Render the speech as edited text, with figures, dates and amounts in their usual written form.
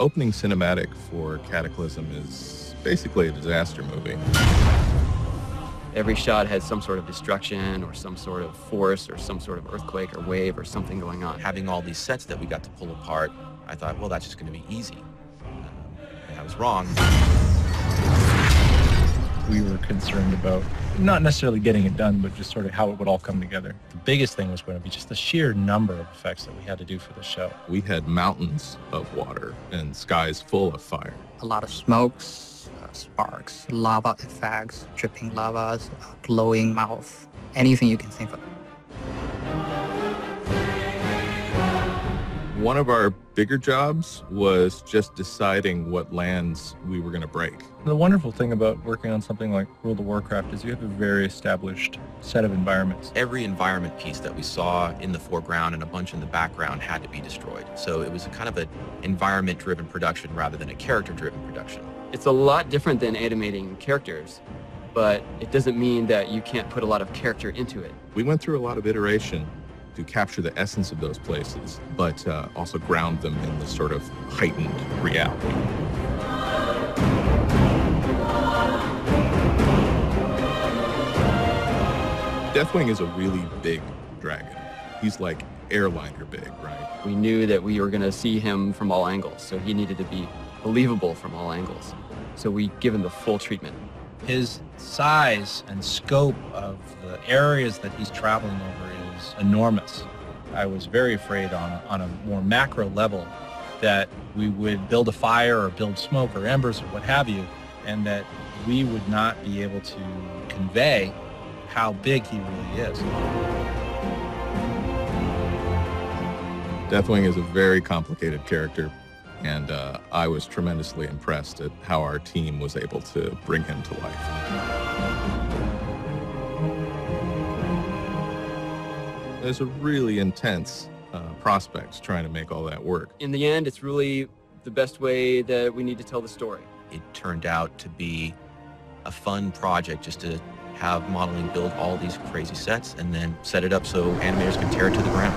opening cinematic for Cataclysm is basically a disaster movie. Every shot had some sort of destruction or some sort of force or some sort of earthquake or wave or something going on. Having all these sets that we got to pull apart, I thought, well, that's just going to be easy. And I was wrong. We were concerned about not necessarily getting it done, but just sort of how it would all come together. The biggest thing was going to be just the sheer number of effects that we had to do for the show. We had mountains of water and skies full of fire. A lot of smokes, sparks, lava effects, dripping lavas, glowing mouth, anything you can think of. One of our bigger jobs was just deciding what lands we were going to break. The wonderful thing about working on something like World of Warcraft is you have a very established set of environments. Every environment piece that we saw in the foreground and a bunch in the background had to be destroyed. So it was a kind of an environment-driven production rather than a character-driven production. It's a lot different than animating characters, but it doesn't mean that you can't put a lot of character into it. We went through a lot of iteration to capture the essence of those places, but also ground them in this sort of heightened reality. Deathwing is a really big dragon. He's like airliner big, right? We knew that we were going to see him from all angles, so he needed to be believable from all angles. So we give him the full treatment. His size and scope of the areas that he's traveling over is enormous. I was very afraid on a more macro level that we would build a fire or build smoke or embers or what have you, and that we would not be able to convey how big he really is. Deathwing is a very complicated character, and I was tremendously impressed at how our team was able to bring him to life. There's a really intense prospects trying to make all that work. In the end, it's really the best way that we need to tell the story. It turned out to be a fun project just to have modeling build all these crazy sets and then set it up so animators can tear it to the ground.